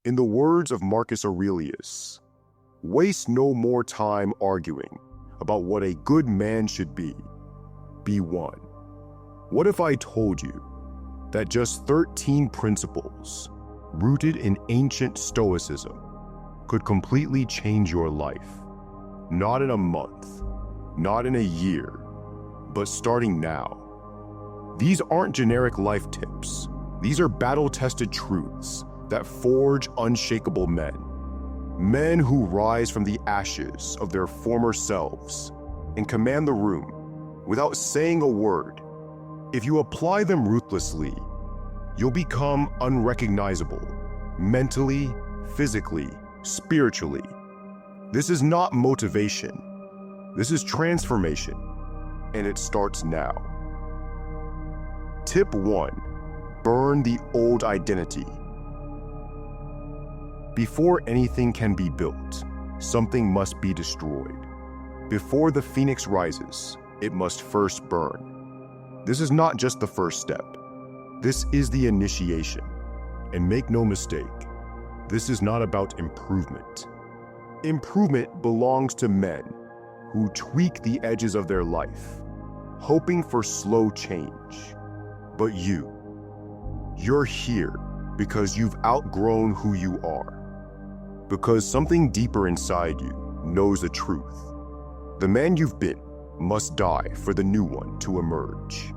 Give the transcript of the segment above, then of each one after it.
In the words of Marcus Aurelius, waste no more time arguing about what a good man should be. Be one. What if I told you that just 13 principles rooted in ancient Stoicism could completely change your life? Not in a month, not in a year, but starting now. These aren't generic life tips. These are battle-tested truths that forge unshakable men. Men who rise from the ashes of their former selves and command the room without saying a word. If you apply them ruthlessly, you'll become unrecognizable, mentally, physically, spiritually. This is not motivation. This is transformation, and it starts now. Tip 1. Burn the old identity. Before anything can be built, something must be destroyed. Before the phoenix rises, it must first burn. This is not just the first step. This is the initiation. And make no mistake, this is not about improvement. Improvement belongs to men who tweak the edges of their life, hoping for slow change. But you're here because you've outgrown who you are. Because something deeper inside you knows the truth. The man you've been must die for the new one to emerge.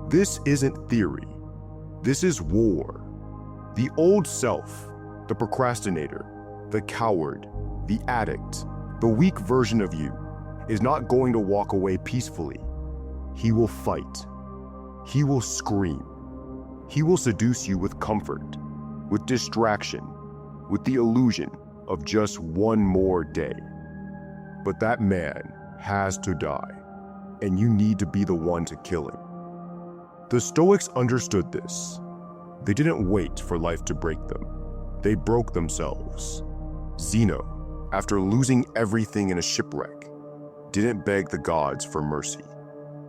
This isn't theory. This is war. The old self, the procrastinator, the coward, the addict, the weak version of you, is not going to walk away peacefully. He will fight. He will scream. He will seduce you with comfort, with distraction, with the illusion of just one more day. But that man has to die, and you need to be the one to kill him. The Stoics understood this. They didn't wait for life to break them. They broke themselves. Zeno, after losing everything in a shipwreck, didn't beg the gods for mercy.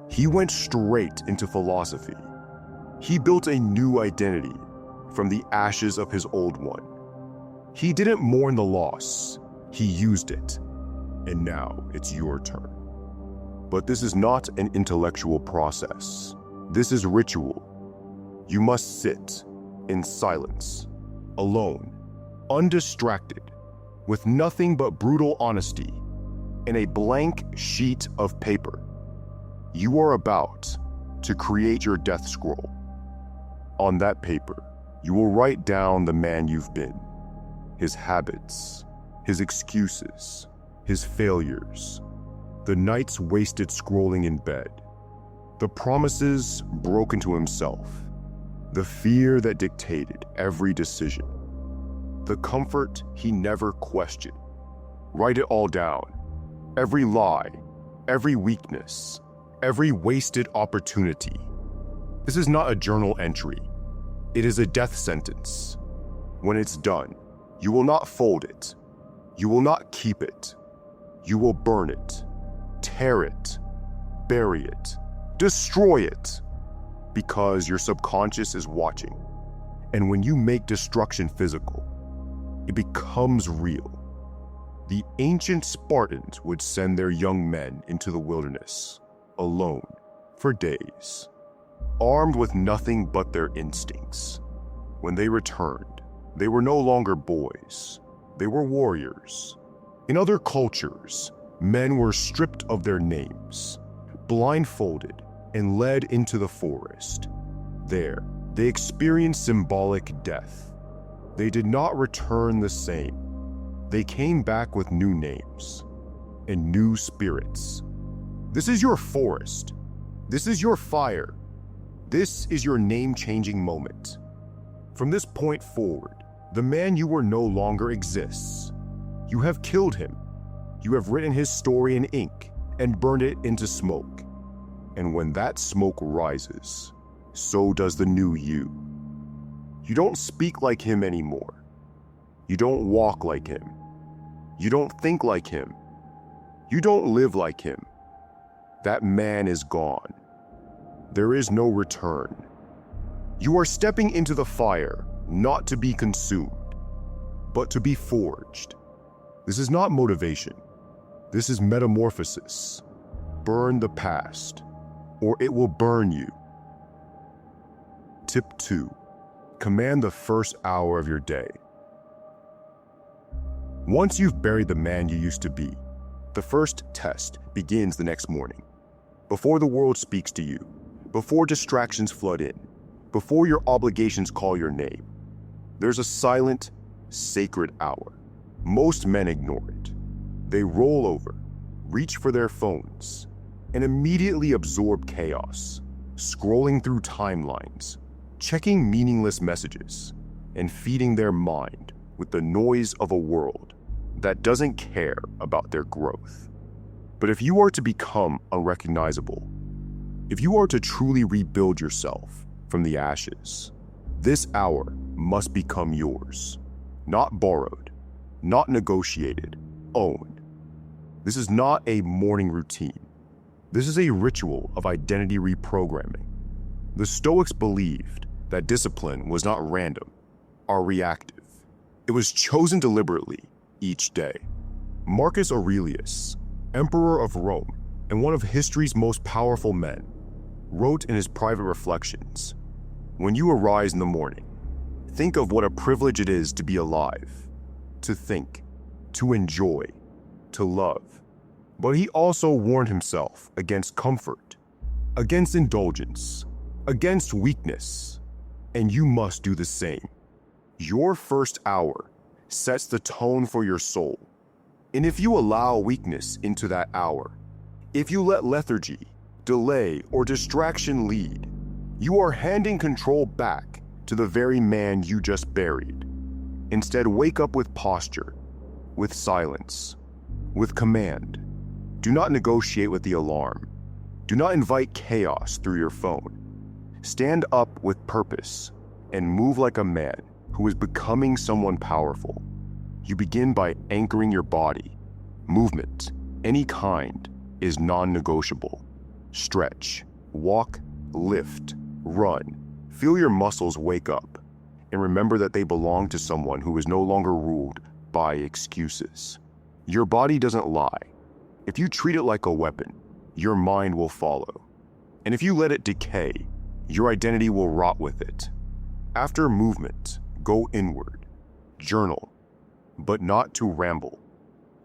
He went straight into philosophy. He built a new identity from the ashes of his old one. He didn't mourn the loss, he used it. And now it's your turn. But this is not an intellectual process. This is ritual. You must sit in silence, alone, undistracted, with nothing but brutal honesty, and a blank sheet of paper. You are about to create your death scroll. On that paper, you will write down the man you've been, his habits, his excuses, his failures, the nights wasted scrolling in bed, the promises broken to himself, the fear that dictated every decision, the comfort he never questioned. Write it all down. Every lie, every weakness, every wasted opportunity. This is not a journal entry. It is a death sentence. When it's done, you will not fold it. You will not keep it. You will burn it, tear it, bury it, destroy it, because your subconscious is watching. And when you make destruction physical, it becomes real. The ancient Spartans would send their young men into the wilderness, alone, for days, armed with nothing but their instincts. When they returned, they were no longer boys, they were warriors. In other cultures, men were stripped of their names, blindfolded, and led into the forest. There, they experienced symbolic death. They did not return the same. They came back with new names and new spirits. This is your forest. This is your fire. This is your name-changing moment. From this point forward, the man you were no longer exists. You have killed him. You have written his story in ink and burned it into smoke. And when that smoke rises, so does the new you. You don't speak like him anymore. You don't walk like him. You don't think like him. You don't live like him. That man is gone. There is no return. You are stepping into the fire, not to be consumed, but to be forged. This is not motivation. This is metamorphosis. Burn the past, or it will burn you. Tip 2. Command the first hour of your day. Once you've buried the man you used to be, the first test begins the next morning. Before the world speaks to you, before distractions flood in, before your obligations call your name, there's a silent, sacred hour. Most men ignore it. They roll over, reach for their phones, and immediately absorb chaos, scrolling through timelines, checking meaningless messages, and feeding their mind with the noise of a world that doesn't care about their growth. But if you are to become unrecognizable, if you are to truly rebuild yourself from the ashes, this hour must become yours, not borrowed, not negotiated, owned. This is not a morning routine. This is a ritual of identity reprogramming. The Stoics believed that discipline was not random or reactive. It was chosen deliberately each day. Marcus Aurelius, Emperor of Rome and one of history's most powerful men, wrote in his private reflections, "When you arise in the morning, think of what a privilege it is to be alive, to think, to enjoy, to love." But he also warned himself against comfort, against indulgence, against weakness, and you must do the same. Your first hour sets the tone for your soul. And if you allow weakness into that hour, if you let lethargy, delay, or distraction lead, you are handing control back to the very man you just buried. Instead, wake up with posture, with silence, with command. Do not negotiate with the alarm. Do not invite chaos through your phone. Stand up with purpose and move like a man who is becoming someone powerful. You begin by anchoring your body. Movement, any kind, is non-negotiable. Stretch, walk, lift, run. Feel your muscles wake up, and remember that they belong to someone who is no longer ruled by excuses. Your body doesn't lie. If you treat it like a weapon, your mind will follow. And if you let it decay, your identity will rot with it. After movement, go inward. Journal, but not to ramble.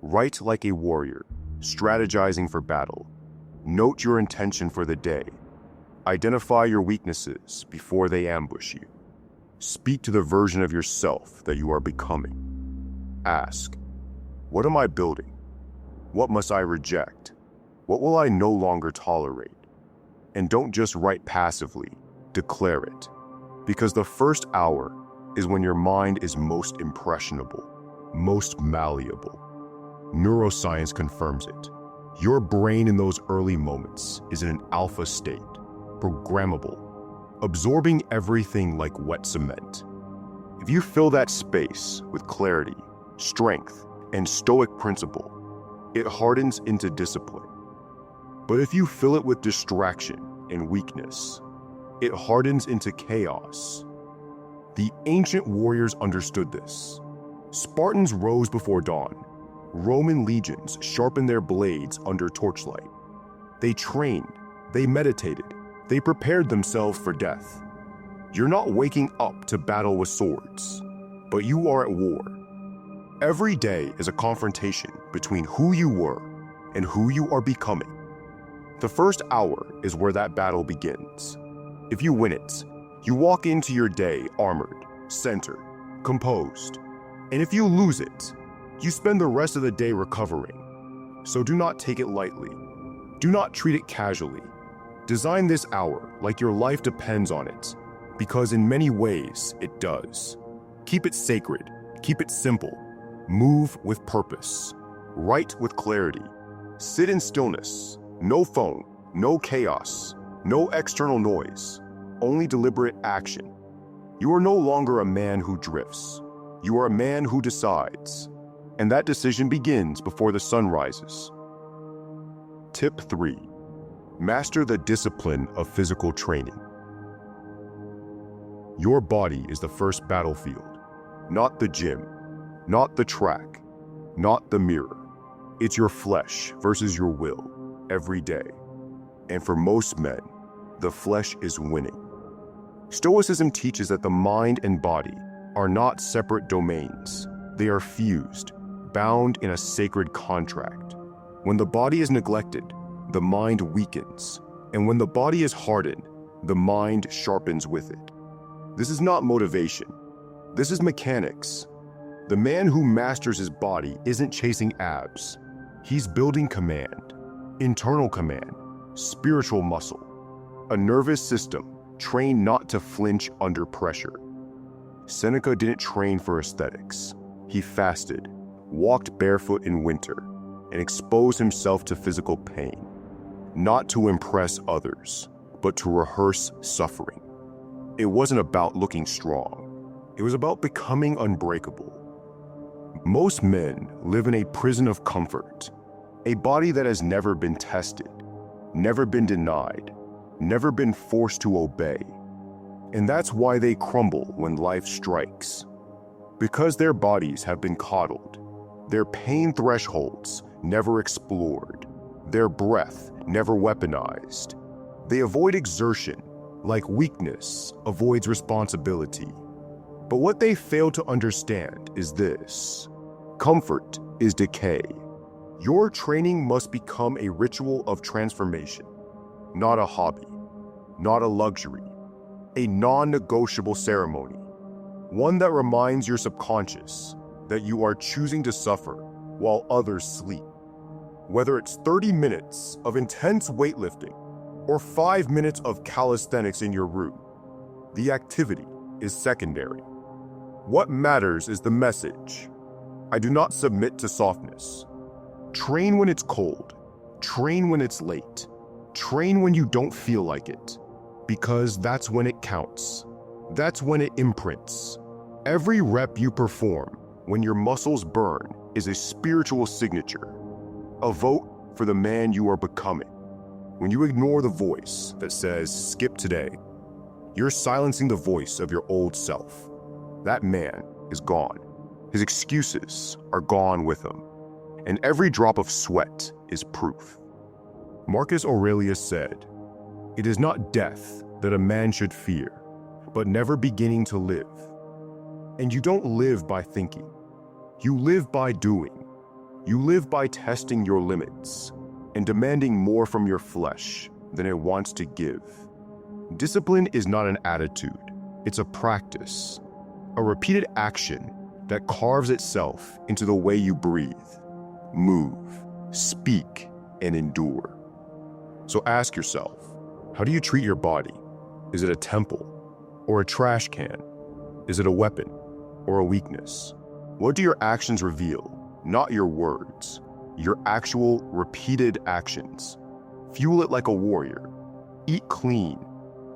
Write like a warrior, strategizing for battle. Note your intention for the day. Identify your weaknesses before they ambush you. Speak to the version of yourself that you are becoming. Ask, what am I building? What must I reject? What will I no longer tolerate? And don't just write passively, declare it. Because the first hour is when your mind is most impressionable, most malleable. Neuroscience confirms it. Your brain in those early moments is in an alpha state, programmable, absorbing everything like wet cement. If you fill that space with clarity, strength, and Stoic principle, it hardens into discipline. But if you fill it with distraction and weakness, it hardens into chaos. The ancient warriors understood this. Spartans rose before dawn. Roman legions sharpened their blades under torchlight. They trained, they meditated, they prepared themselves for death. You're not waking up to battle with swords, but you are at war. Every day is a confrontation between who you were and who you are becoming. The first hour is where that battle begins. If you win it, you walk into your day armored, centered, composed. And if you lose it, you spend the rest of the day recovering. So do not take it lightly. Do not treat it casually. Design this hour like your life depends on it, because in many ways it does. Keep it sacred, keep it simple. Move with purpose. Write with clarity. Sit in stillness. No phone, no chaos, no external noise, only deliberate action. You are no longer a man who drifts. You are a man who decides. And that decision begins before the sun rises. Tip 3. Master the discipline of physical training. Your body is the first battlefield, not the gym. Not the track, not the mirror. It's your flesh versus your will every day. And for most men, the flesh is winning. Stoicism teaches that the mind and body are not separate domains. They are fused, bound in a sacred contract. When the body is neglected, the mind weakens. And when the body is hardened, the mind sharpens with it. This is not motivation. This is mechanics. The man who masters his body isn't chasing abs. He's building command, internal command, spiritual muscle, a nervous system trained not to flinch under pressure. Seneca didn't train for aesthetics. He fasted, walked barefoot in winter, and exposed himself to physical pain, not to impress others, but to rehearse suffering. It wasn't about looking strong. It was about becoming unbreakable. Most men live in a prison of comfort, a body that has never been tested, never been denied, never been forced to obey. And that's why they crumble when life strikes. Because their bodies have been coddled, their pain thresholds never explored, their breath never weaponized. They avoid exertion like weakness avoids responsibility. But what they fail to understand is this: comfort is decay. Your training must become a ritual of transformation, not a hobby, not a luxury, a non-negotiable ceremony, one that reminds your subconscious that you are choosing to suffer while others sleep. Whether it's 30 minutes of intense weightlifting or 5 minutes of calisthenics in your room, the activity is secondary. What matters is the message. I do not submit to softness. Train when it's cold. Train when it's late. Train when you don't feel like it, because that's when it counts. That's when it imprints. Every rep you perform when your muscles burn is a spiritual signature, a vote for the man you are becoming. When you ignore the voice that says, skip today, you're silencing the voice of your old self. That man is gone. His excuses are gone with him. And every drop of sweat is proof. Marcus Aurelius said, "It is not death that a man should fear, but never beginning to live." And you don't live by thinking. You live by doing. You live by testing your limits and demanding more from your flesh than it wants to give. Discipline is not an attitude. It's a practice, a repeated action that carves itself into the way you breathe, move, speak, and endure. So ask yourself, how do you treat your body? Is it a temple or a trash can? Is it a weapon or a weakness? What do your actions reveal? Not your words, your actual repeated actions. Fuel it like a warrior. Eat clean.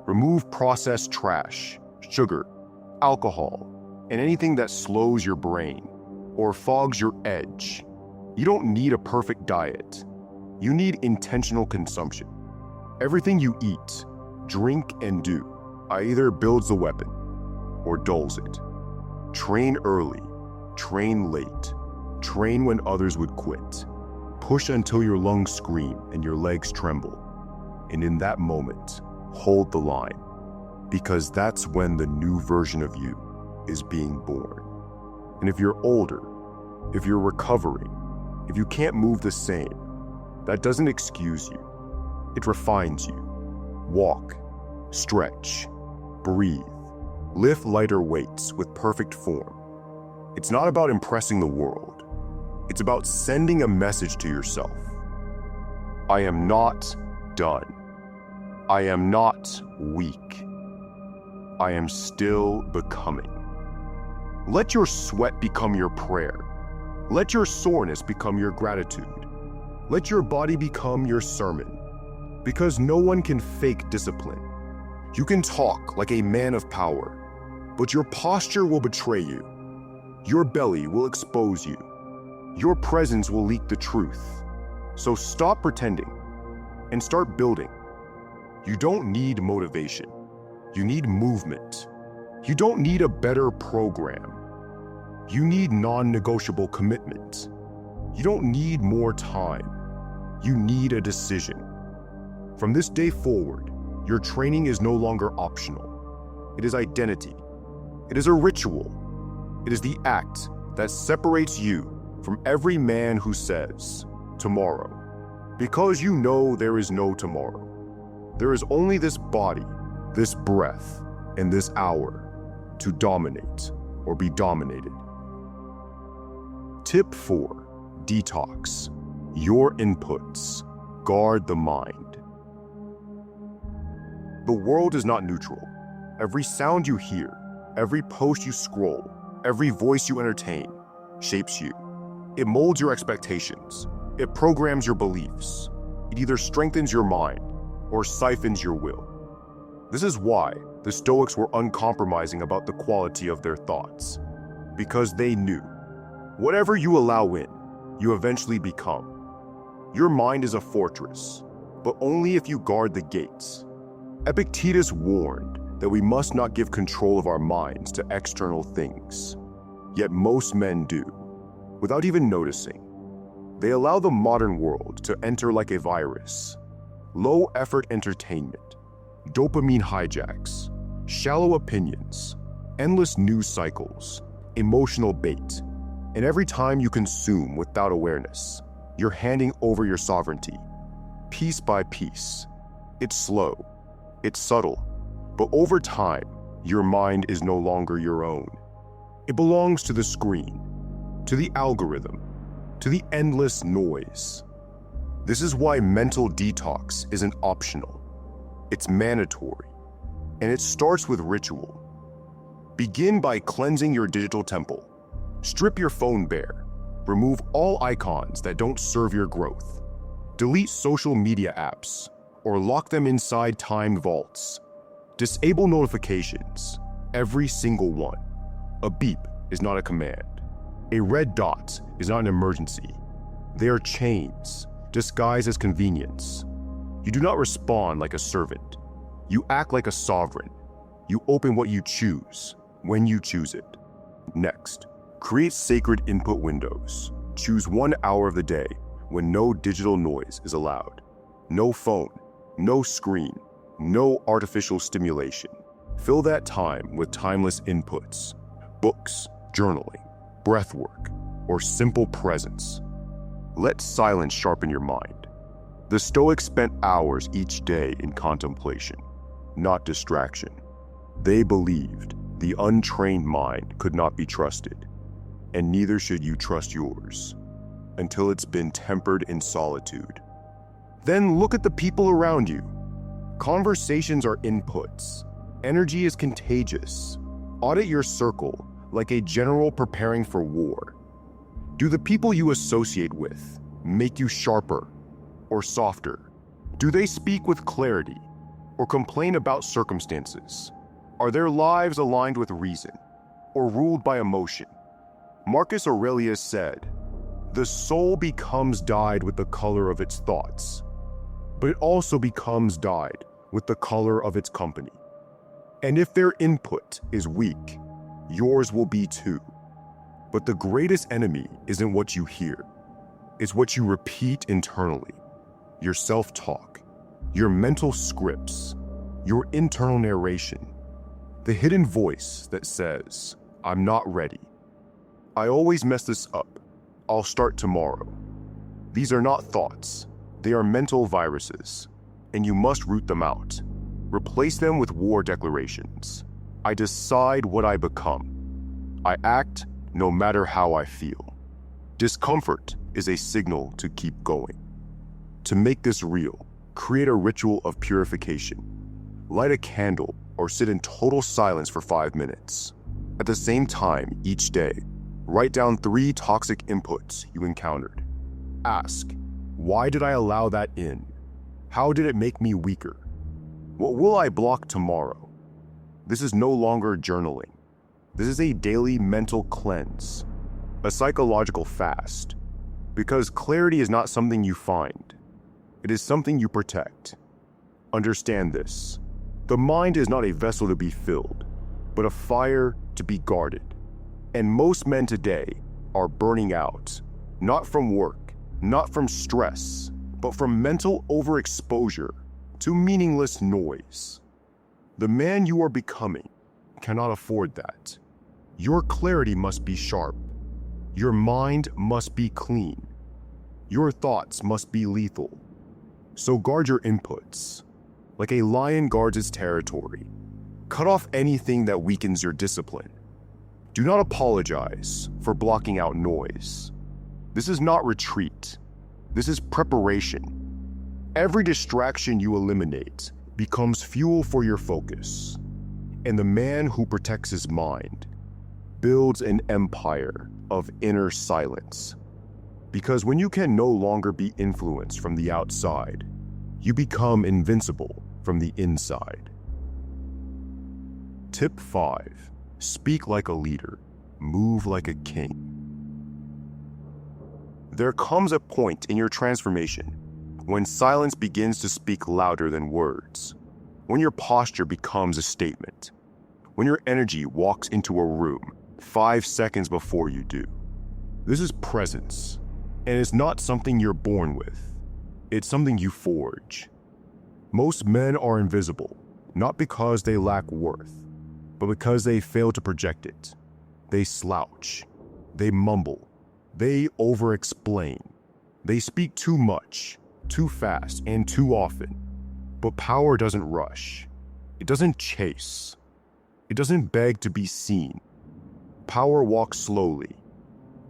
Remove processed trash, sugar, alcohol, and anything that slows your brain or fogs your edge. You don't need a perfect diet. You need intentional consumption. Everything you eat, drink, and do either builds the weapon or dulls it. Train early, train late, train when others would quit. Push until your lungs scream and your legs tremble. And in that moment, hold the line, because that's when the new version of you is being born. And if you're older, if you're recovering, if you can't move the same, that doesn't excuse you. It refines you. Walk, stretch, breathe, lift lighter weights with perfect form. It's not about impressing the world. It's about sending a message to yourself. I am not done. I am not weak. I am still becoming. Let your sweat become your prayer. Let your soreness become your gratitude. Let your body become your sermon. Because no one can fake discipline. You can talk like a man of power, but your posture will betray you. Your belly will expose you. Your presence will leak the truth. So stop pretending and start building. You don't need motivation. You need movement. You don't need a better program. You need non-negotiable commitment. You don't need more time. You need a decision. From this day forward, your training is no longer optional. It is identity. It is a ritual. It is the act that separates you from every man who says, tomorrow. Because you know there is no tomorrow. There is only this body, this breath, and this hour to dominate or be dominated. Tip 4. Detox. Your inputs. Guard the mind. The world is not neutral. Every sound you hear, every post you scroll, every voice you entertain, shapes you. It molds your expectations. It programs your beliefs. It either strengthens your mind or siphons your will. This is why the Stoics were uncompromising about the quality of their thoughts. Because they knew, whatever you allow in, you eventually become. Your mind is a fortress, but only if you guard the gates. Epictetus warned that we must not give control of our minds to external things. Yet most men do, without even noticing. They allow the modern world to enter like a virus. Low-effort entertainment, dopamine hijacks, shallow opinions, endless news cycles, emotional bait. And every time you consume without awareness, you're handing over your sovereignty, piece by piece. It's slow, it's subtle, but over time, your mind is no longer your own. It belongs to the screen, to the algorithm, to the endless noise. This is why mental detox isn't optional. It's mandatory, and it starts with ritual. Begin by cleansing your digital temple. Strip your phone bare. Remove all icons that don't serve your growth. Delete social media apps or lock them inside timed vaults. Disable notifications, every single one. A beep is not a command. A red dot is not an emergency. They are chains, disguised as convenience. You do not respond like a servant. You act like a sovereign. You open what you choose, when you choose it. Next, create sacred input windows. Choose 1 hour of the day when no digital noise is allowed. No phone, no screen, no artificial stimulation. Fill that time with timeless inputs, books, journaling, breathwork, or simple presence. Let silence sharpen your mind. The Stoics spent hours each day in contemplation, not distraction. They believed the untrained mind could not be trusted, and neither should you trust yours until it's been tempered in solitude. Then look at the people around you. Conversations are inputs. Energy is contagious. Audit your circle like a general preparing for war. Do the people you associate with make you sharper or softer? Do they speak with clarity or complain about circumstances? Are their lives aligned with reason or ruled by emotion? Marcus Aurelius said, "The soul becomes dyed with the color of its thoughts, but it also becomes dyed with the color of its company." And if their input is weak, yours will be too. But the greatest enemy isn't what you hear. It's what you repeat internally. Your self-talk, your mental scripts, your internal narration. The hidden voice that says, "I'm not ready. I always mess this up. I'll start tomorrow." These are not thoughts. They are mental viruses, and you must root them out. Replace them with war declarations. I decide what I become. I act no matter how I feel. Discomfort is a signal to keep going. To make this real, create a ritual of purification. Light a candle or sit in total silence for 5 minutes. At the same time, each day, write down 3 toxic inputs you encountered. Ask, why did I allow that in? How did it make me weaker? What will I block tomorrow? This is no longer journaling. This is a daily mental cleanse, a psychological fast, because clarity is not something you find. It is something you protect. Understand this. The mind is not a vessel to be filled, but a fire to be guarded. And most men today are burning out, not from work, not from stress, but from mental overexposure to meaningless noise. The man you are becoming cannot afford that. Your clarity must be sharp. Your mind must be clean. Your thoughts must be lethal. So guard your inputs. Like a lion guards its territory. Cut off anything that weakens your discipline. Do not apologize for blocking out noise. This is not retreat. This is preparation. Every distraction you eliminate becomes fuel for your focus. And the man who protects his mind builds an empire of inner silence. Because when you can no longer be influenced from the outside, you become invincible from the inside. Tip 5. Speak like a leader. Move like a king. There comes a point in your transformation when silence begins to speak louder than words, when your posture becomes a statement, when your energy walks into a room 5 seconds before you do. This is presence, and it's not something you're born with. It's something you forge. Most men are invisible, not because they lack worth, but because they fail to project it. They slouch. They mumble. They over-explain. They speak too much, too fast, and too often. But power doesn't rush. It doesn't chase. It doesn't beg to be seen. Power walks slowly.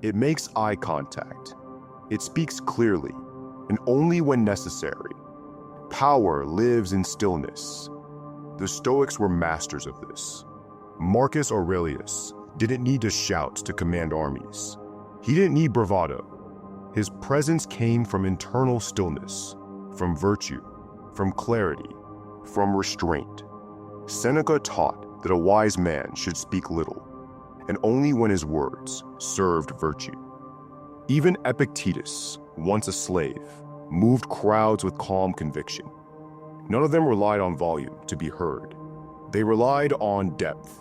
It makes eye contact. It speaks clearly, and only when necessary. Power lives in stillness. The Stoics were masters of this. Marcus Aurelius didn't need to shout to command armies. He didn't need bravado. His presence came from internal stillness, from virtue, from clarity, from restraint. Seneca taught that a wise man should speak little, and only when his words served virtue. Even Epictetus, once a slave, moved crowds with calm conviction. None of them relied on volume to be heard. They relied on depth.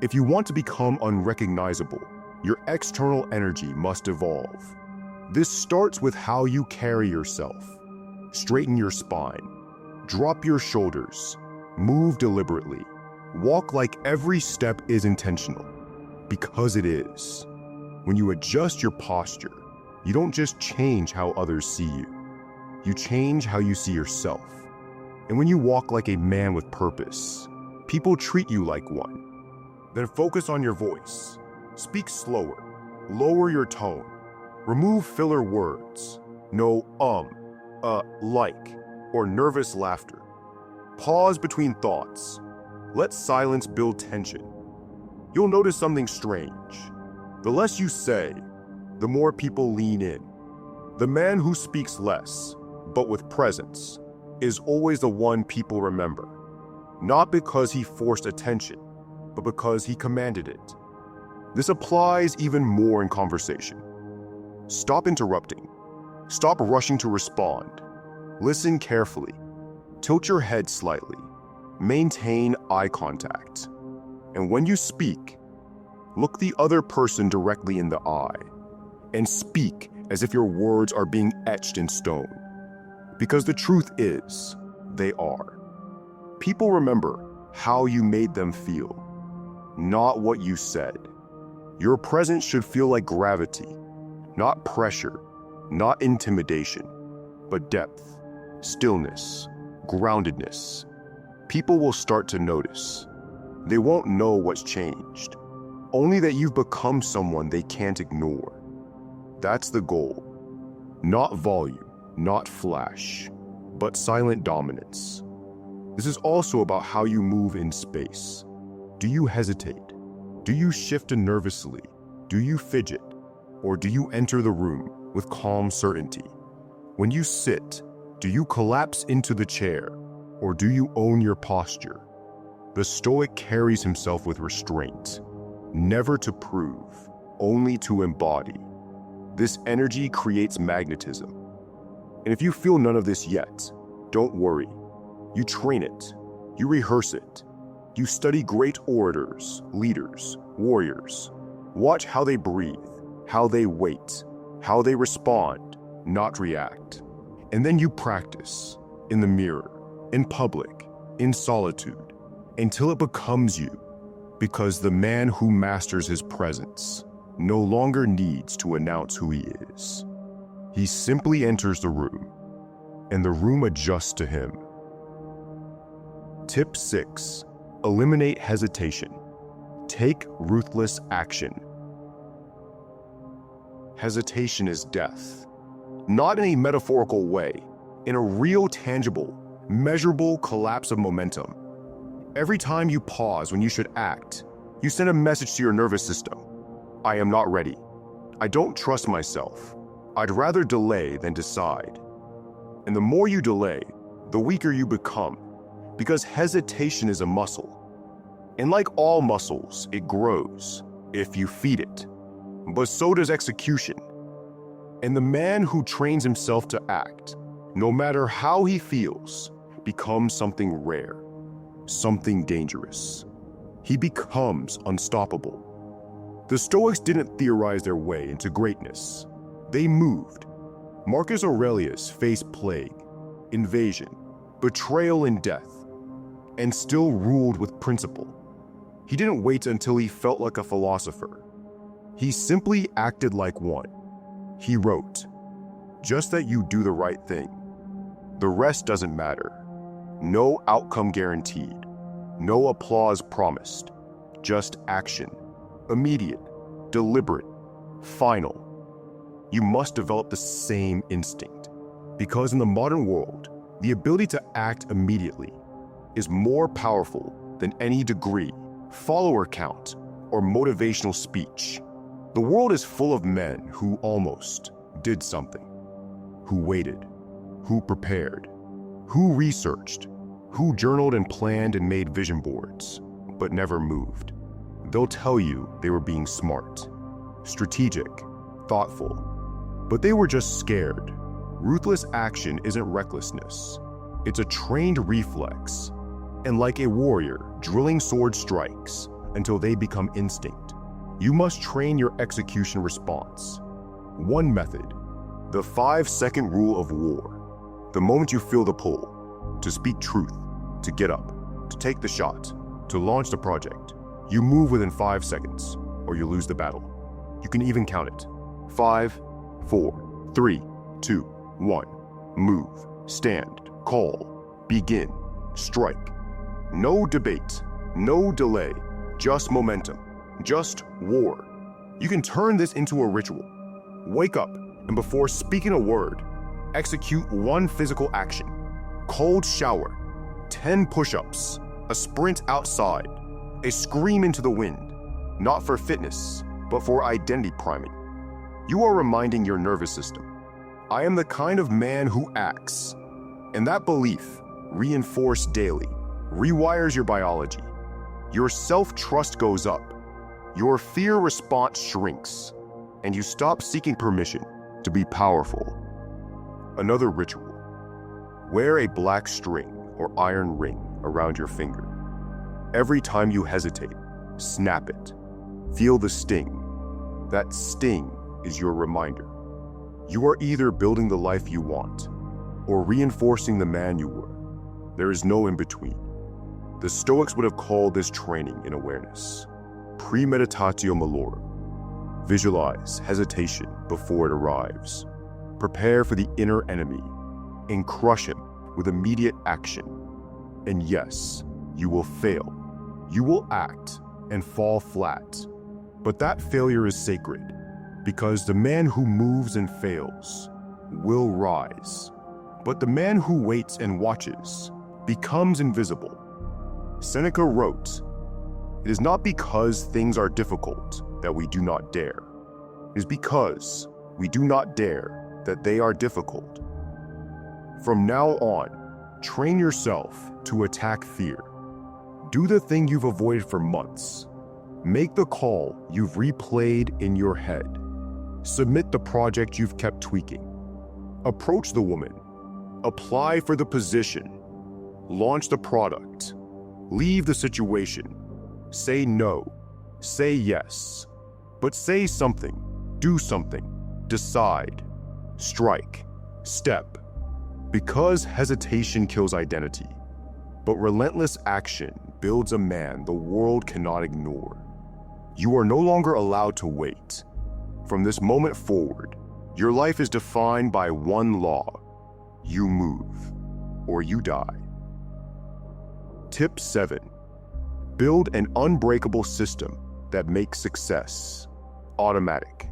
If you want to become unrecognizable, your external energy must evolve. This starts with how you carry yourself. Straighten your spine. Drop your shoulders. Move deliberately. Walk like every step is intentional. Because it is. When you adjust your posture, you don't just change how others see you. You change how you see yourself. And when you walk like a man with purpose, people treat you like one. Then focus on your voice. Speak slower. Lower your tone. Remove filler words. No like, or nervous laughter. Pause between thoughts. Let silence build tension. You'll notice something strange. The less you say, the more people lean in. The man who speaks less, but with presence, is always the one people remember. Not because he forced attention, but because he commanded it. This applies even more in conversation. Stop interrupting. Stop rushing to respond. Listen carefully. Tilt your head slightly. Maintain eye contact. And when you speak, look the other person directly in the eye and speak as if your words are being etched in stone. Because the truth is, they are. People remember how you made them feel, not what you said. Your presence should feel like gravity, not pressure, not intimidation, but depth, stillness, groundedness. People will start to notice. They won't know what's changed, only that you've become someone they can't ignore. That's the goal. Not volume, not flash, but silent dominance. This is also about how you move in space. Do you hesitate? Do you shift nervously? Do you fidget? Or do you enter the room with calm certainty? When you sit, do you collapse into the chair? Or do you own your posture? The Stoic carries himself with restraint, never to prove, only to embody. This energy creates magnetism. And if you feel none of this yet, don't worry. You train it. You rehearse it. You study great orators, leaders, warriors. Watch how they breathe, how they wait, how they respond, not react. And then you practice, in the mirror, in public, in solitude, until it becomes you, because the man who masters his presence no longer needs to announce who he is. He simply enters the room, and the room adjusts to him. Tip 6. Eliminate hesitation. Take ruthless action. Hesitation is death. Not in a metaphorical way, in a real, tangible, measurable collapse of momentum. Every time you pause when you should act, you send a message to your nervous system. I am not ready. I don't trust myself. I'd rather delay than decide. And the more you delay, the weaker you become, because hesitation is a muscle. And like all muscles, it grows if you feed it. But so does execution. And the man who trains himself to act, no matter how he feels, becomes something rare, something dangerous. He becomes unstoppable. The Stoics didn't theorize their way into greatness. They moved. Marcus Aurelius faced plague, invasion, betrayal, and death, and still ruled with principle. He didn't wait until he felt like a philosopher. He simply acted like one. He wrote, "Just that you do the right thing. The rest doesn't matter. No outcome guaranteed. No applause promised. Just action. Immediate, deliberate, final." You must develop the same instinct, because in the modern world, the ability to act immediately is more powerful than any degree, follower count, or motivational speech. The world is full of men who almost did something, who waited, who prepared, who researched, who journaled and planned and made vision boards, but never moved. They'll tell you they were being smart, strategic, thoughtful, but they were just scared. Ruthless action isn't recklessness. It's a trained reflex. And like a warrior, drilling sword strikes until they become instinct. You must train your execution response. One method, the 5-second rule of war. The moment you feel the pull, to speak truth, to get up, to take the shot, to launch the project, you move within 5 seconds, or you lose the battle. You can even count it. 5, 4, 3, 2, 1. Move, stand, call, begin, strike. No debate, no delay, just momentum, just war. You can turn this into a ritual. Wake up, and before speaking a word, execute one physical action. Cold shower, 10 push-ups, a sprint outside, a scream into the wind, not for fitness, but for identity priming. You are reminding your nervous system, I am the kind of man who acts. And that belief, reinforced daily, rewires your biology. Your self-trust goes up. Your fear response shrinks, and you stop seeking permission to be powerful. Another ritual. Wear a black string or iron ring around your finger. Every time you hesitate, snap it. Feel the sting. That sting is your reminder. You are either building the life you want or reinforcing the man you were. There is no in between. The Stoics would have called this training in awareness premeditatio malorum. Visualize hesitation before it arrives. Prepare for the inner enemy and crush him with immediate action. And yes, you will fail. You will act and fall flat. But that failure is sacred, because the man who moves and fails will rise. But the man who waits and watches becomes invisible. Seneca wrote, "It is not because things are difficult that we do not dare. It is because we do not dare that they are difficult." From now on, train yourself to attack fear. Do the thing you've avoided for months. Make the call you've replayed in your head. Submit the project you've kept tweaking. Approach the woman. Apply for the position. Launch the product. Leave the situation. Say no. Say yes. But say something, do something, decide, strike, step. Because hesitation kills identity, but relentless action builds a man the world cannot ignore. You are no longer allowed to wait. From this moment forward, your life is defined by one law. You move, or you die. Tip 7. Build an unbreakable system that makes success automatic.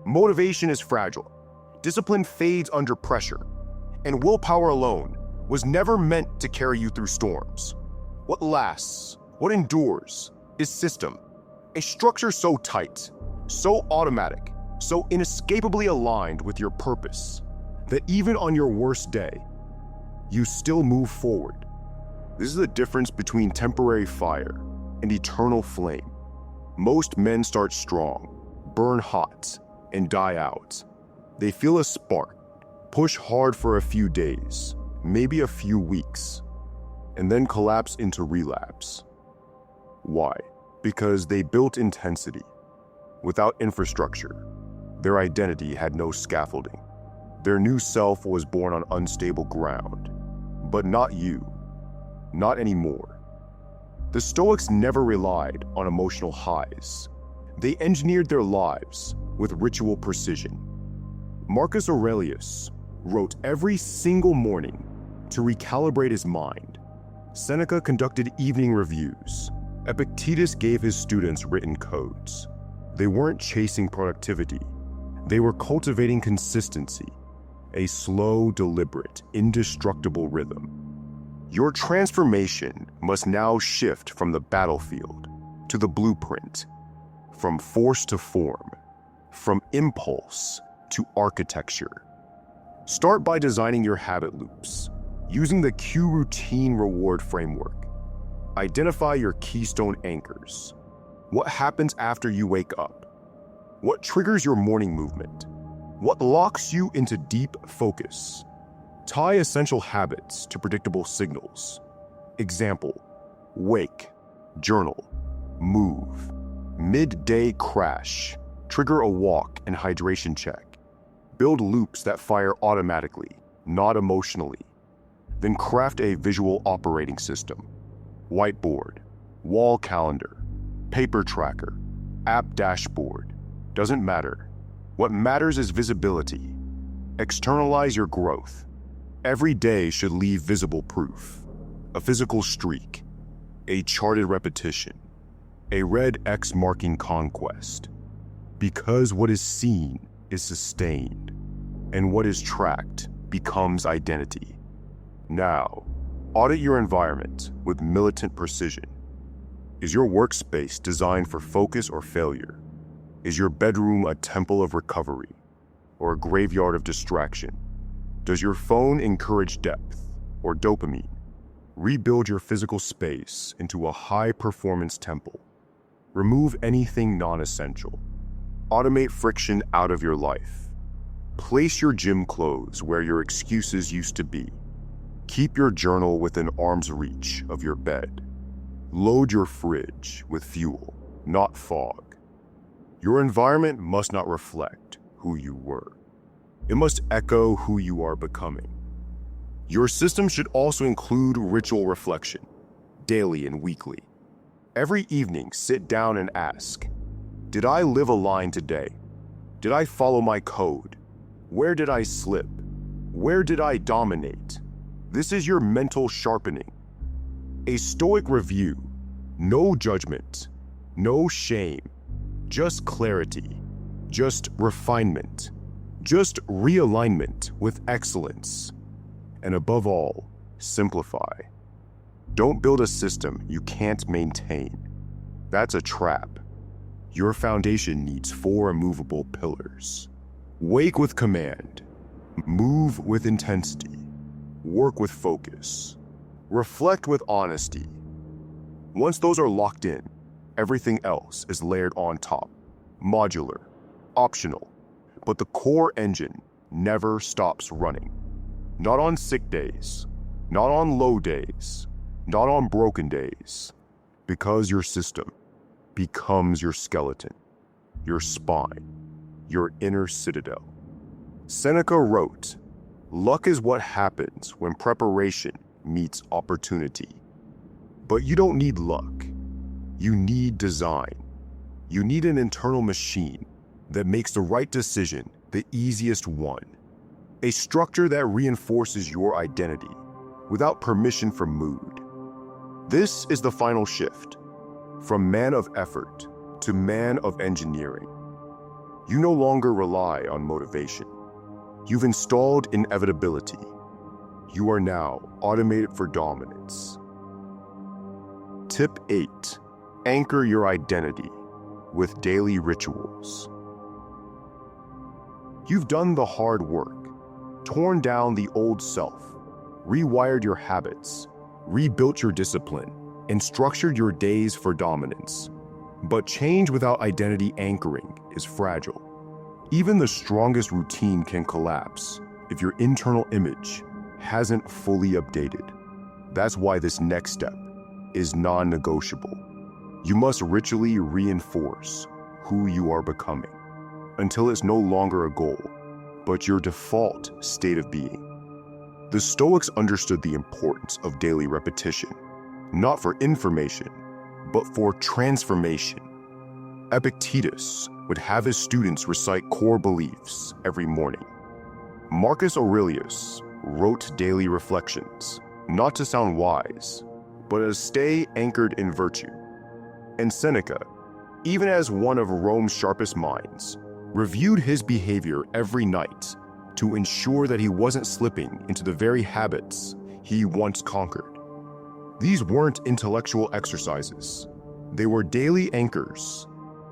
Motivation is fragile. Discipline fades under pressure, and willpower alone was never meant to carry you through storms. What lasts, what endures, is system. A structure so tight, so automatic, so inescapably aligned with your purpose, that even on your worst day, you still move forward. This is the difference between temporary fire and eternal flame. Most men start strong, burn hot, and die out. They feel a spark, push hard for a few days, maybe a few weeks, and then collapse into relapse. Why? Because they built intensity. Without infrastructure, their identity had no scaffolding. Their new self was born on unstable ground. But not you. Not anymore. The Stoics never relied on emotional highs. They engineered their lives with ritual precision. Marcus Aurelius wrote every single morning to recalibrate his mind. Seneca conducted evening reviews. Epictetus gave his students written codes. They weren't chasing productivity. They were cultivating consistency, a slow, deliberate, indestructible rhythm. Your transformation must now shift from the battlefield to the blueprint, from force to form, from impulse to architecture. Start by designing your habit loops, using the cue routine reward framework. Identify your keystone anchors. What happens after you wake up? What triggers your morning movement? What locks you into deep focus? Tie essential habits to predictable signals. Example: wake, journal, move. Midday crash, trigger a walk and hydration check. Build loops that fire automatically, not emotionally. Then craft a visual operating system. Whiteboard, wall calendar, paper tracker, app dashboard. Doesn't matter. What matters is visibility. Externalize your growth. Every day should leave visible proof. A physical streak, a charted repetition, a red X marking conquest. Because what is seen is sustained, and what is tracked becomes identity. Now, audit your environment with militant precision. Is your workspace designed for focus or failure? Is your bedroom a temple of recovery or a graveyard of distraction? Does your phone encourage depth or dopamine? Rebuild your physical space into a high-performance temple. Remove anything non-essential. Automate friction out of your life. Place your gym clothes where your excuses used to be. Keep your journal within arm's reach of your bed. Load your fridge with fuel, not fog. Your environment must not reflect who you were. It must echo who you are becoming. Your system should also include ritual reflection, daily and weekly. Every evening, sit down and ask, did I live a line today? Did I follow my code? Where did I slip? Where did I dominate? This is your mental sharpening. A Stoic review, no judgment, no shame, just clarity, just refinement, just realignment with excellence. And above all, simplify. Don't build a system you can't maintain. That's a trap. Your foundation needs 4 immovable pillars. Wake with command, move with intensity, work with focus, reflect with honesty. Once those are locked in, everything else is layered on top, modular, optional, but the core engine never stops running. Not on sick days, not on low days, not on broken days, because your system, becomes your skeleton, your spine, your inner citadel. Seneca wrote, "Luck is what happens when preparation meets opportunity." But you don't need luck. You need design. You need an internal machine that makes the right decision the easiest one. A structure that reinforces your identity without permission from mood. This is the final shift, from man of effort to man of engineering. You no longer rely on motivation. You've installed inevitability. You are now automated for dominance. Tip 8. Anchor your identity with daily rituals. You've done the hard work, torn down the old self, rewired your habits, rebuilt your discipline, and structured your days for dominance. But change without identity anchoring is fragile. Even the strongest routine can collapse if your internal image hasn't fully updated. That's why this next step is non-negotiable. You must ritually reinforce who you are becoming until it's no longer a goal, but your default state of being. The Stoics understood the importance of daily repetition, not for information, but for transformation. Epictetus would have his students recite core beliefs every morning. Marcus Aurelius wrote daily reflections, not to sound wise, but to stay anchored in virtue. And Seneca, even as one of Rome's sharpest minds, reviewed his behavior every night to ensure that he wasn't slipping into the very habits he once conquered. These weren't intellectual exercises. They were daily anchors,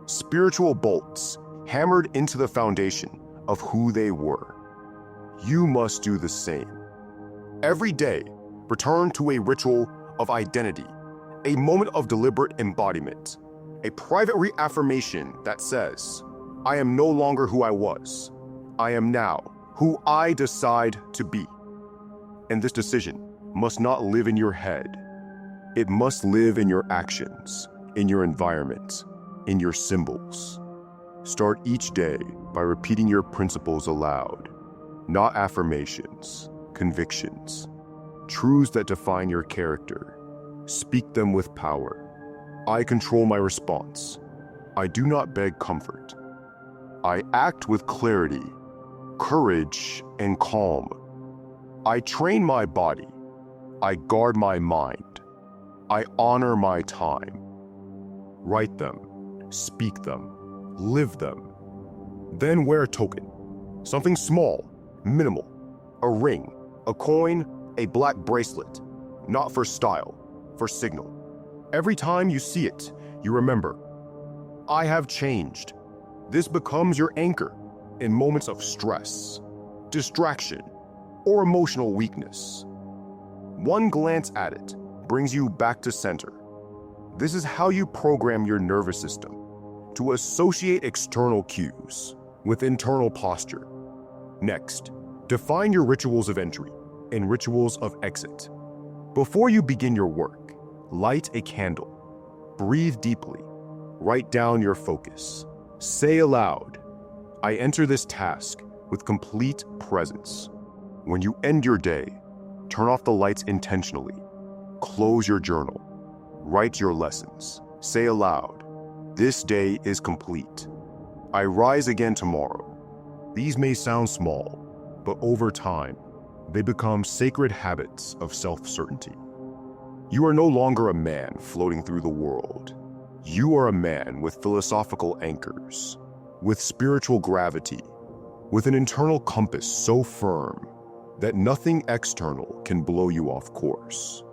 spiritual bolts hammered into the foundation of who they were. You must do the same. Every day, return to a ritual of identity, a moment of deliberate embodiment, a private reaffirmation that says, "I am no longer who I was. I am now who I decide to be." And this decision must not live in your head. It must live in your actions, in your environment, in your symbols. Start each day by repeating your principles aloud, not affirmations, convictions, truths that define your character. Speak them with power. I control my response. I do not beg comfort. I act with clarity, courage, and calm. I train my body. I guard my mind. I honor my time. Write them, speak them, live them. Then wear a token, something small, minimal, a ring, a coin, a black bracelet, not for style, for signal. Every time you see it, you remember, I have changed. This becomes your anchor in moments of stress, distraction, or emotional weakness. One glance at it brings you back to center. This is how you program your nervous system to associate external cues with internal posture. Next, define your rituals of entry and rituals of exit. Before you begin your work, light a candle, breathe deeply, write down your focus. Say aloud, I enter this task with complete presence. When you end your day, turn off the lights intentionally. Close your journal. Write your lessons. Say aloud, this day is complete. I rise again tomorrow. These may sound small, but over time, they become sacred habits of self-certainty. You are no longer a man floating through the world. You are a man with philosophical anchors, with spiritual gravity, with an internal compass so firm that nothing external can blow you off course.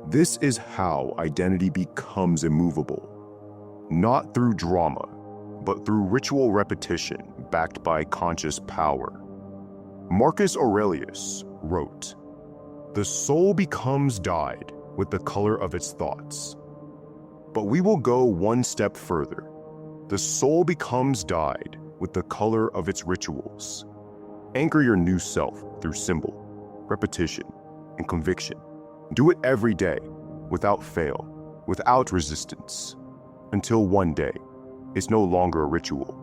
This is how identity becomes immovable, not through drama, but through ritual repetition backed by conscious power. Marcus Aurelius wrote, "The soul becomes dyed with the color of its thoughts." But we will go one step further. The soul becomes dyed with the color of its rituals. Anchor your new self through symbol, repetition, and conviction. Do it every day, without fail, without resistance. until one day, it's no longer a ritual.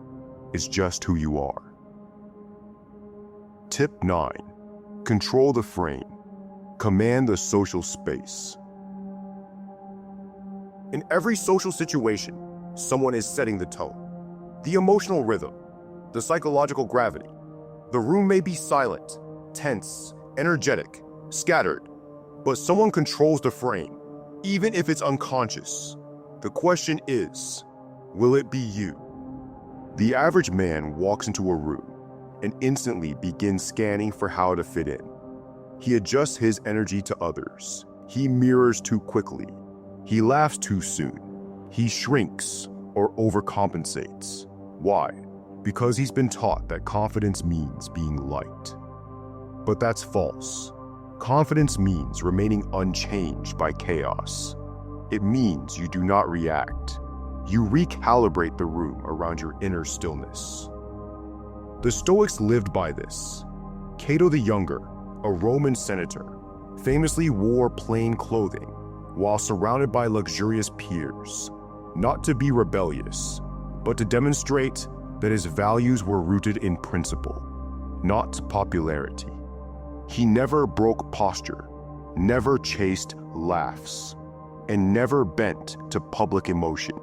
It's just who you are. Tip 9. Control the frame. Command the social space. In every social situation, someone is setting the tone. The emotional rhythm, the psychological gravity. The room may be silent, tense, energetic, scattered, but someone controls the frame, even if it's unconscious. The question is, will it be you? The average man walks into a room and instantly begins scanning for how to fit in. He adjusts his energy to others. He mirrors too quickly. He laughs too soon. He shrinks or overcompensates. Why? Because he's been taught that confidence means being liked. But that's false. Confidence means remaining unchanged by chaos. It means you do not react. You recalibrate the room around your inner stillness. The Stoics lived by this. Cato the Younger, a Roman senator, famously wore plain clothing while surrounded by luxurious peers, not to be rebellious, but to demonstrate that his values were rooted in principle, not popularity. He never broke posture, never chased laughs, and never bent to public emotion.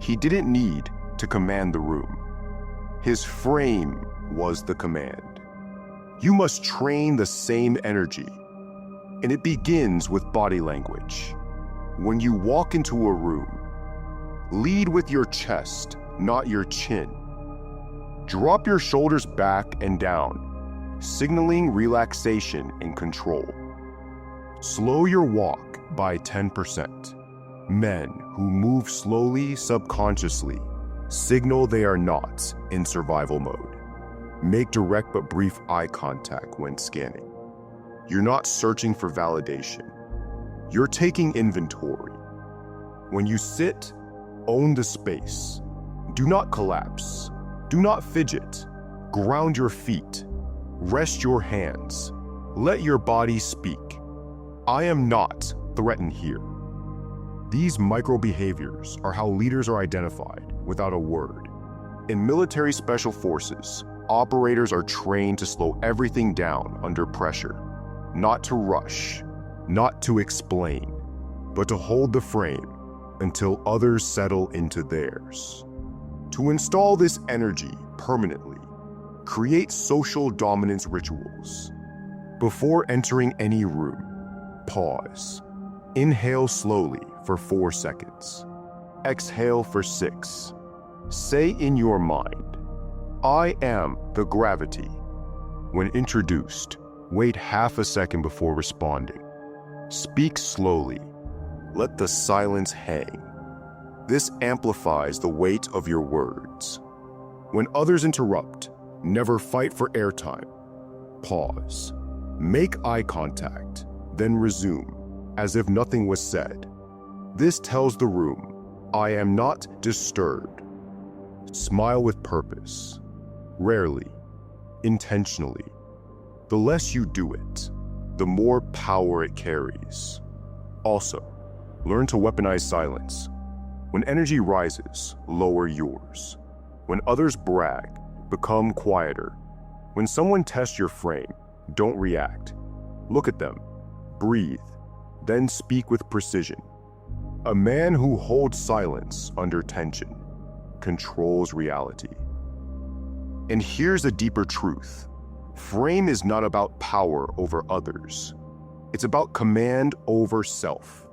He didn't need to command the room. His frame was the command. You must train the same energy, and it begins with body language. When you walk into a room, lead with your chest, not your chin. Drop your shoulders back and down, signaling relaxation and control. Slow your walk by 10%. Men who move slowly subconsciously signal they are not in survival mode. Make direct but brief eye contact when scanning. You're not searching for validation. You're taking inventory. When you sit, own the space. Do not collapse. Do not fidget. Ground your feet. Rest your hands. Let your body speak. I am not threatened here. These micro behaviors are how leaders are identified without a word. In military special forces, operators are trained to slow everything down under pressure, not to rush, not to explain, but to hold the frame until others settle into theirs. To install this energy permanently, create social dominance rituals. Before entering any room, pause. Inhale slowly for 4 seconds. Exhale for 6. Say in your mind, I am the gravity. When introduced, wait half a second before responding. Speak slowly. Let the silence hang. This amplifies the weight of your words. When others interrupt, never fight for airtime. Pause. Make eye contact, then resume, as if nothing was said. This tells the room, I am not disturbed. Smile with purpose. Rarely, intentionally. The less you do it, the more power it carries. Also, learn to weaponize silence. When energy rises, lower yours. When others brag, become quieter. When someone tests your frame, don't react. Look at them, breathe, then speak with precision. A man who holds silence under tension controls reality. And here's a deeper truth. Frame is not about power over others. It's about command over self.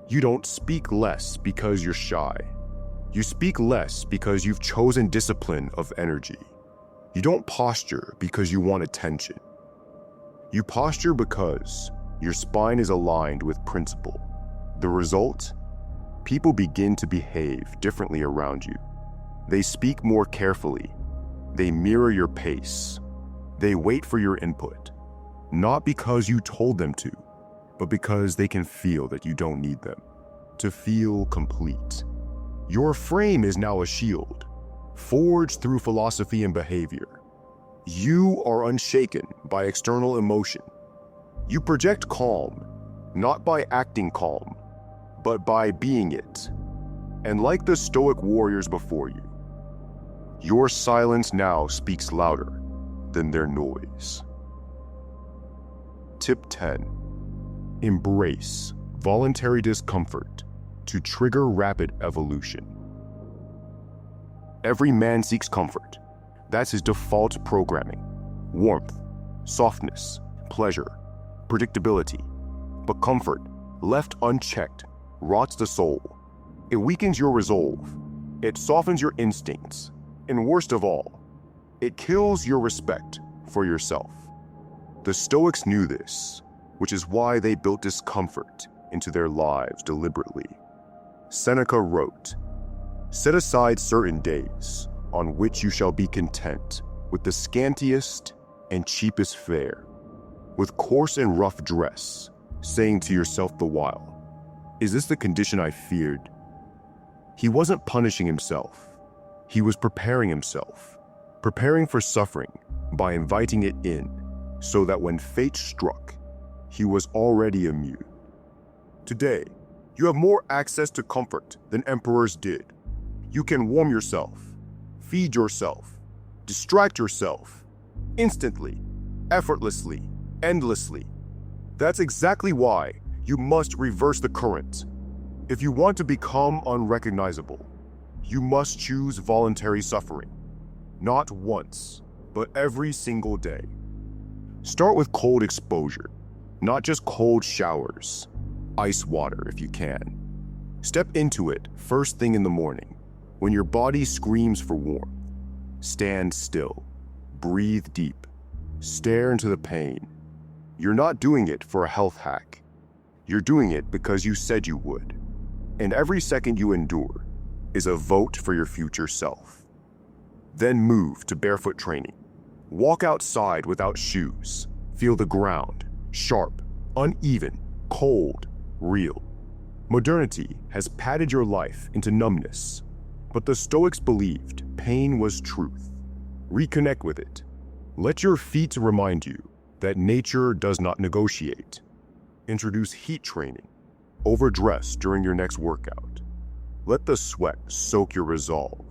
You don't speak less because you're shy. You speak less because you've chosen discipline of energy. You don't posture because you want attention. You posture because your spine is aligned with principle. The result? People begin to behave differently around you. They speak more carefully. They mirror your pace. They wait for your input, not because you told them to, but because they can feel that you don't need them to feel complete. Your frame is now a shield, forged through philosophy and behavior. You are unshaken by external emotion. You project calm, not by acting calm, but by being it. And like the Stoic warriors before you, your silence now speaks louder than their noise. Tip 10. Embrace voluntary discomfort to trigger rapid evolution. Every man seeks comfort. That's his default programming. Warmth, softness, pleasure, predictability. But comfort, left unchecked, rots the soul. It weakens your resolve. It softens your instincts. And worst of all, it kills your respect for yourself. The Stoics knew this, which is why they built discomfort into their lives deliberately. Seneca wrote, "Set aside certain days on which you shall be content with the scantiest and cheapest fare, with coarse and rough dress, saying to yourself the while, 'Is this the condition I feared?'" He wasn't punishing himself. He was preparing himself, preparing for suffering by inviting it in, so that when fate struck, he was already immune. Today, you have more access to comfort than emperors did. You can warm yourself, feed yourself, distract yourself, instantly, effortlessly, endlessly. That's exactly why you must reverse the current. If you want to become unrecognizable, you must choose voluntary suffering. Not once, but every single day. Start with cold exposure, not just cold showers. Ice water if you can. Step into it first thing in the morning, when your body screams for warmth. Stand still, breathe deep, stare into the pain. You're not doing it for a health hack. You're doing it because you said you would. And every second you endure is a vote for your future self. Then move to barefoot training. Walk outside without shoes. Feel the ground, sharp, uneven, cold, real. Modernity has padded your life into numbness, but the Stoics believed pain was truth. Reconnect with it. Let your feet remind you that nature does not negotiate. Introduce heat training. Overdress during your next workout. Let the sweat soak your resolve.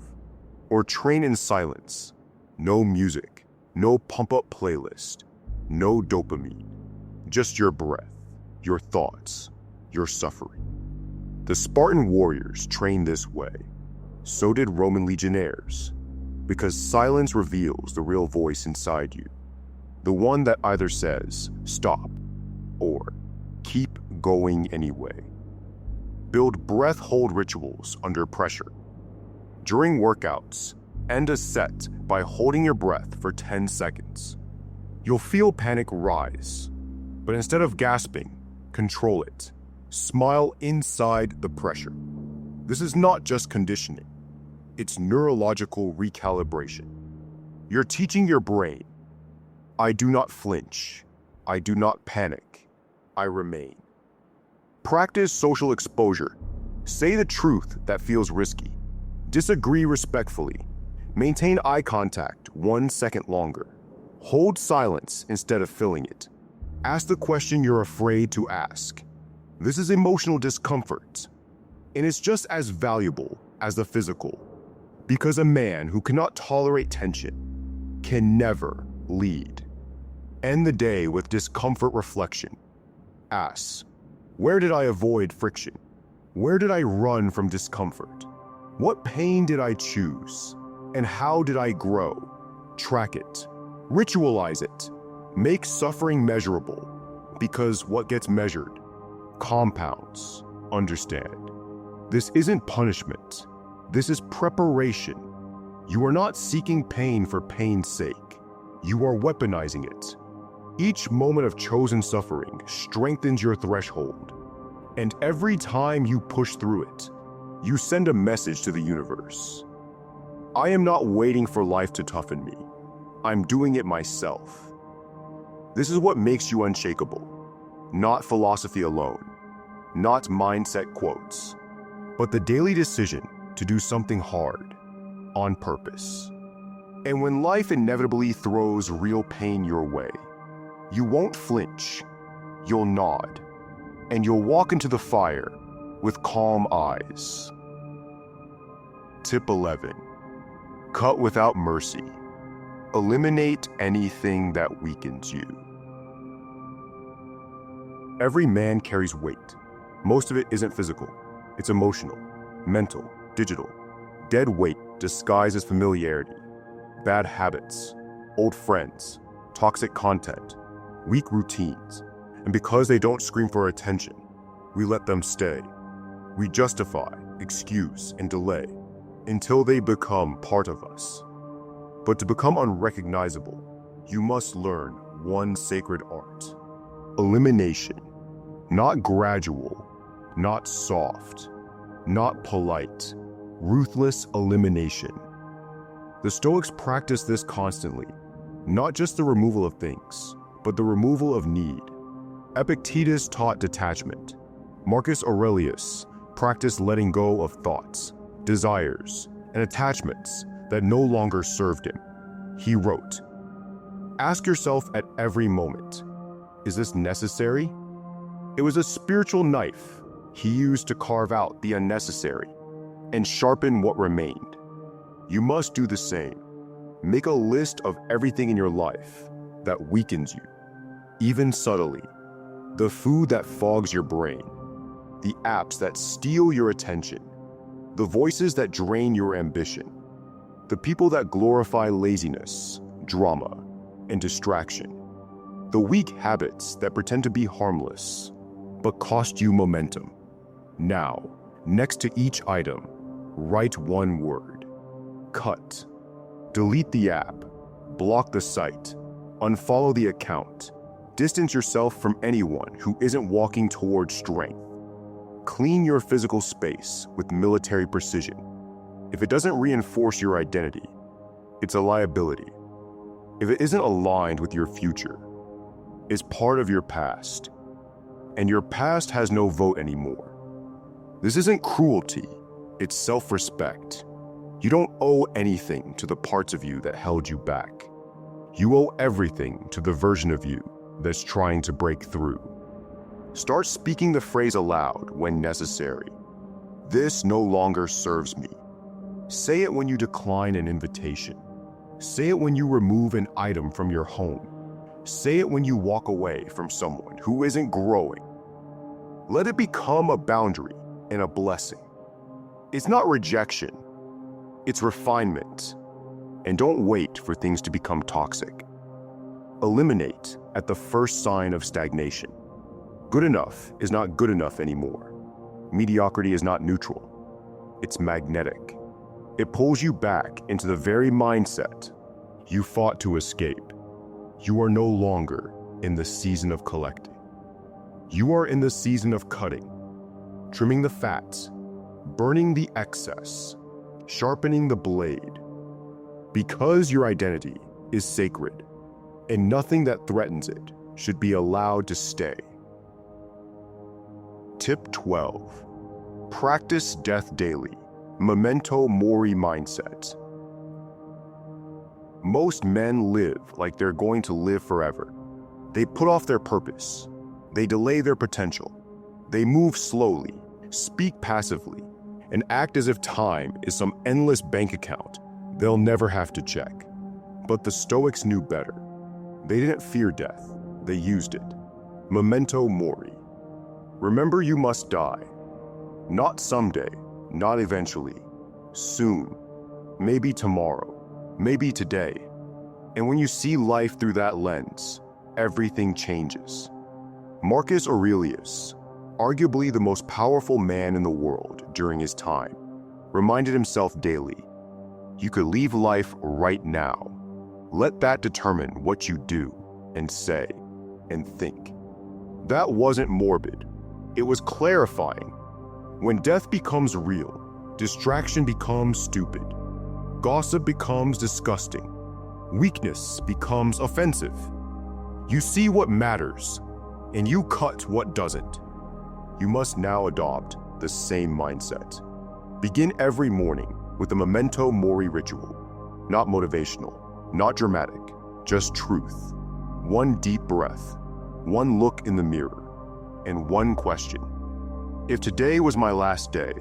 Or train in silence. No music, no pump-up playlist, no dopamine. Just your breath, your thoughts, your suffering. The Spartan warriors trained this way. So did Roman legionnaires, because silence reveals the real voice inside you. The one that either says, "Stop," or "Keep going anyway." Build breath hold rituals under pressure. During workouts, end a set by holding your breath for 10 seconds. You'll feel panic rise, but instead of gasping, control it. Smile inside the pressure. This is not just conditioning. It's neurological recalibration. You're teaching your brain, I do not flinch. I do not panic. I remain. Practice social exposure. Say the truth that feels risky. Disagree respectfully. Maintain eye contact 1 second longer. Hold silence instead of filling it. Ask the question you're afraid to ask. This is emotional discomfort, and it's just as valuable as the physical, because a man who cannot tolerate tension can never lead. End the day with discomfort reflection. Ask, where did I avoid friction? Where did I run from discomfort? What pain did I choose? And how did I grow? Track it. Ritualize it. Make suffering measurable, because what gets measured compounds. Understand. This isn't punishment. This is preparation. You are not seeking pain for pain's sake. You are weaponizing it. Each moment of chosen suffering strengthens your threshold. And every time you push through it, you send a message to the universe. I am not waiting for life to toughen me. I'm doing it myself. This is what makes you unshakable. Not philosophy alone, not mindset quotes, but the daily decision to do something hard, on purpose. And when life inevitably throws real pain your way, you won't flinch, you'll nod, and you'll walk into the fire with calm eyes. Tip 11. Cut without mercy. Eliminate anything that weakens you. Every man carries weight. Most of it isn't physical. It's emotional, mental, digital. Dead weight disguised as familiarity. Bad habits, old friends, toxic content, weak routines. And because they don't scream for attention, we let them stay. We justify, excuse, and delay until they become part of us. But to become unrecognizable, you must learn one sacred art. Elimination. Not gradual, not soft, not polite. Ruthless elimination. The Stoics practice this constantly, not just the removal of things, but the removal of need. Epictetus taught detachment. Marcus Aurelius practiced letting go of thoughts, desires, and attachments that no longer served him. He wrote, "Ask yourself at every moment, is this necessary?" It was a spiritual knife he used to carve out the unnecessary and sharpen what remained. You must do the same. Make a list of everything in your life that weakens you, even subtly. The food that fogs your brain, the apps that steal your attention, the voices that drain your ambition, the people that glorify laziness, drama, and distraction, the weak habits that pretend to be harmless but cost you momentum. Now, next to each item, write one word: cut. Delete the app, block the site, unfollow the account, distance yourself from anyone who isn't walking towards strength. Clean your physical space with military precision. If it doesn't reinforce your identity, it's a liability. If it isn't aligned with your future, it's part of your past, and your past has no vote anymore. This isn't cruelty, it's self-respect. You don't owe anything to the parts of you that held you back. You owe everything to the version of you that's trying to break through. Start speaking the phrase aloud when necessary. This no longer serves me. Say it when you decline an invitation. Say it when you remove an item from your home. Say it when you walk away from someone who isn't growing. Let it become a boundary and a blessing. It's not rejection, it's refinement. And don't wait for things to become toxic. Eliminate at the first sign of stagnation. Good enough is not good enough anymore. Mediocrity is not neutral. It's magnetic. It pulls you back into the very mindset you fought to escape. You are no longer in the season of collecting. You are in the season of cutting, trimming the fats, burning the excess, sharpening the blade. Because your identity is sacred, and nothing that threatens it should be allowed to stay. Tip 12. Practice death daily. Memento mori mindset. Most men live like they're going to live forever. They put off their purpose. They delay their potential. They move slowly, speak passively, and act as if time is some endless bank account they'll never have to check. But the Stoics knew better. They didn't fear death. They used it. Memento mori. Remember, you must die. Not someday, not eventually. Soon. Maybe tomorrow. Maybe today. And when you see life through that lens, everything changes. Marcus Aurelius, arguably the most powerful man in the world during his time, reminded himself daily, you could leave life right now. Let that determine what you do and say and think. That wasn't morbid. It was clarifying. When death becomes real, distraction becomes stupid. Gossip becomes disgusting. Weakness becomes offensive. You see what matters, and you cut what doesn't. You must now adopt the same mindset. Begin every morning with a memento mori ritual. Not motivational, not dramatic, just truth. One deep breath, one look in the mirror, and one question. If today was my last day,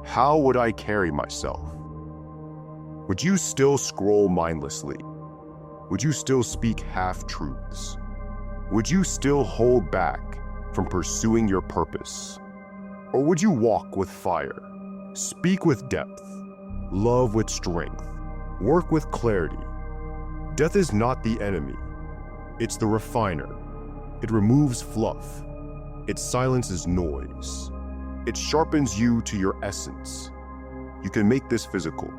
how would I carry myself? Would you still scroll mindlessly? Would you still speak half-truths? Would you still hold back from pursuing your purpose? Or would you walk with fire, speak with depth, love with strength, work with clarity? Death is not the enemy. It's the refiner. It removes fluff. It silences noise. It sharpens you to your essence. You can make this physical.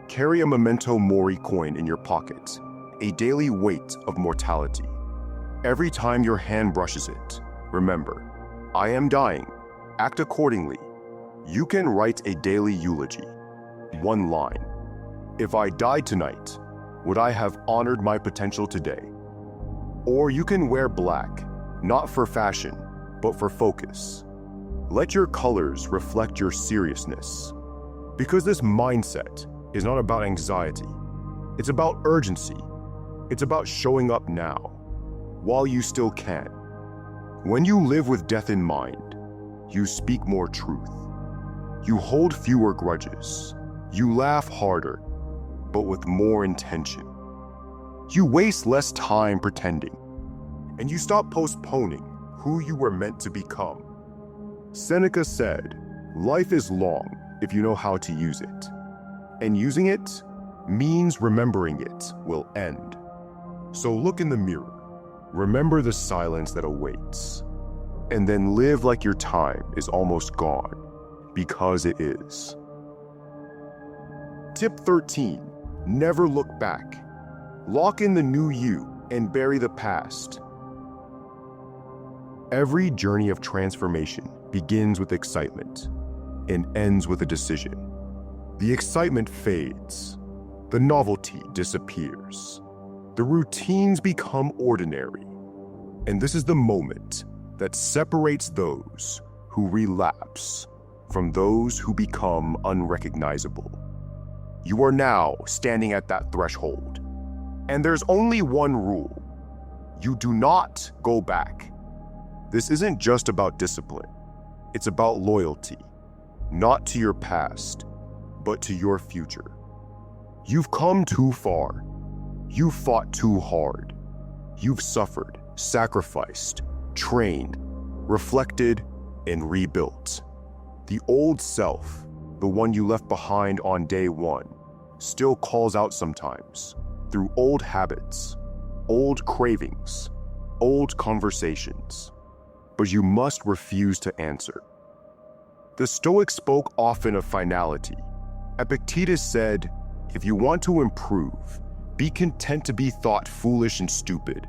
Carry a memento mori coin in your pocket, a daily weight of mortality. Every time your hand brushes it, remember, I am dying. Act accordingly. You can write a daily eulogy. One line. If I died tonight, would I have honored my potential today? Or you can wear black, not for fashion, but for focus. Let your colors reflect your seriousness. Because this mindset is not about anxiety. It's about urgency. It's about showing up now, while you still can. When you live with death in mind, you speak more truth. You hold fewer grudges. You laugh harder, but with more intention. You waste less time pretending, and you stop postponing who you were meant to become. Seneca said, life is long if you know how to use it, and using it means remembering it will end. So look in the mirror, remember the silence that awaits, and then live like your time is almost gone, because it is. Tip 13, never look back. Lock in the new you and bury the past. Every journey of transformation begins with excitement and ends with a decision. The excitement fades. The novelty disappears. The routines become ordinary. And this is the moment that separates those who relapse from those who become unrecognizable. You are now standing at that threshold. And there's only one rule. You do not go back. This isn't just about discipline. It's about loyalty, not to your past, but to your future. You've come too far. You've fought too hard. You've suffered, sacrificed, trained, reflected, and rebuilt. The old self, the one you left behind on day one, still calls out sometimes through old habits, old cravings, old conversations. But you must refuse to answer. The Stoics spoke often of finality. Epictetus said, if you want to improve, be content to be thought foolish and stupid.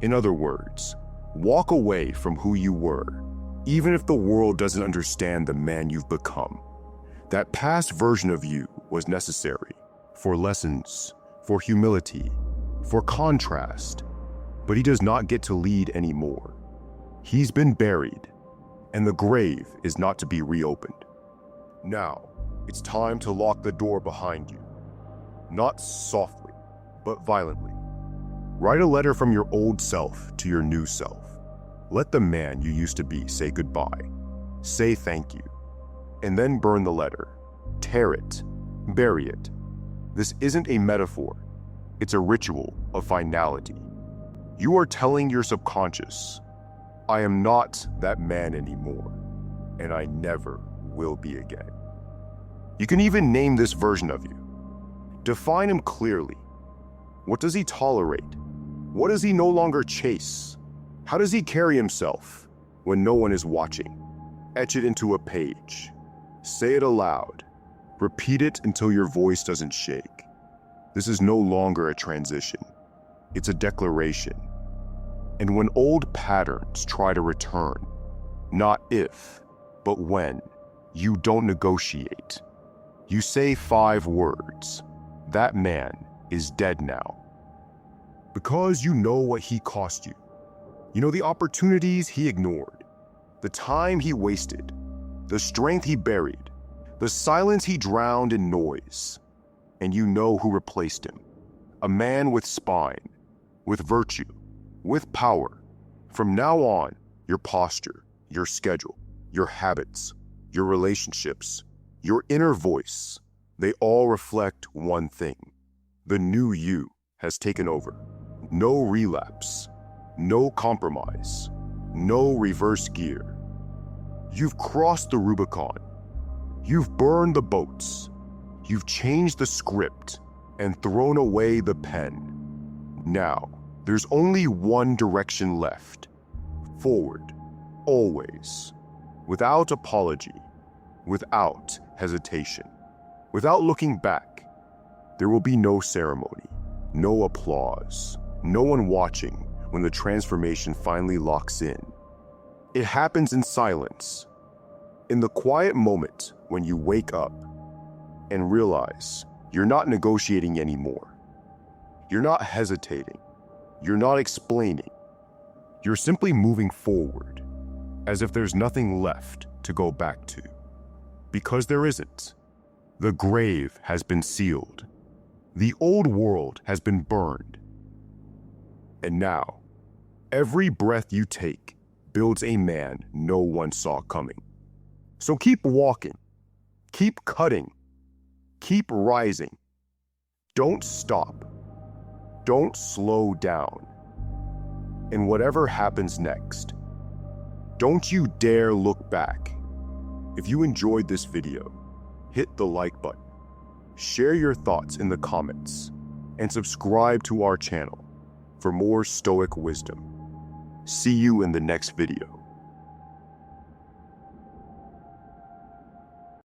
In other words, walk away from who you were, even if the world doesn't understand the man you've become. That past version of you was necessary for lessons, for humility, for contrast, but he does not get to lead anymore. He's been buried, and the grave is not to be reopened. Now, it's time to lock the door behind you. Not softly, but violently. Write a letter from your old self to your new self. Let the man you used to be say goodbye. Say thank you. And then burn the letter. Tear it. Bury it. This isn't a metaphor. It's a ritual of finality. You are telling your subconscious, I am not that man anymore, and I never will be again. You can even name this version of you. Define him clearly. What does he tolerate? What does he no longer chase? How does he carry himself when no one is watching? Etch it into a page. Say it aloud. Repeat it until your voice doesn't shake. This is no longer a transition. It's a declaration. And when old patterns try to return, not if, but when, you don't negotiate. You say 5 words. That man is dead now. Because you know what he cost you. You know the opportunities he ignored, the time he wasted, the strength he buried, the silence he drowned in noise. And you know who replaced him. A man with spine, with virtue, with power. From now on, your posture, your schedule, your habits, your relationships, your inner voice, They all reflect one thing. The new you has taken over. No relapse, no compromise, no reverse gear. You've crossed the Rubicon. You've burned the boats. You've changed the script and thrown away the pen. Now, there's only one direction left. Forward, always, without apology, without hesitation, without looking back. There will be no ceremony, no applause, no one watching when the transformation finally locks in. It happens in silence, in the quiet moment when you wake up and realize you're not negotiating anymore. You're not hesitating. You're not explaining. You're simply moving forward, as if there's nothing left to go back to. Because there isn't. The grave has been sealed. The old world has been burned. And now, every breath you take builds a man no one saw coming. So keep walking, keep cutting, keep rising. Don't stop. Don't slow down. And whatever happens next, don't you dare look back. If you enjoyed this video, hit the like button, share your thoughts in the comments, and subscribe to our channel for more Stoic wisdom. See you in the next video.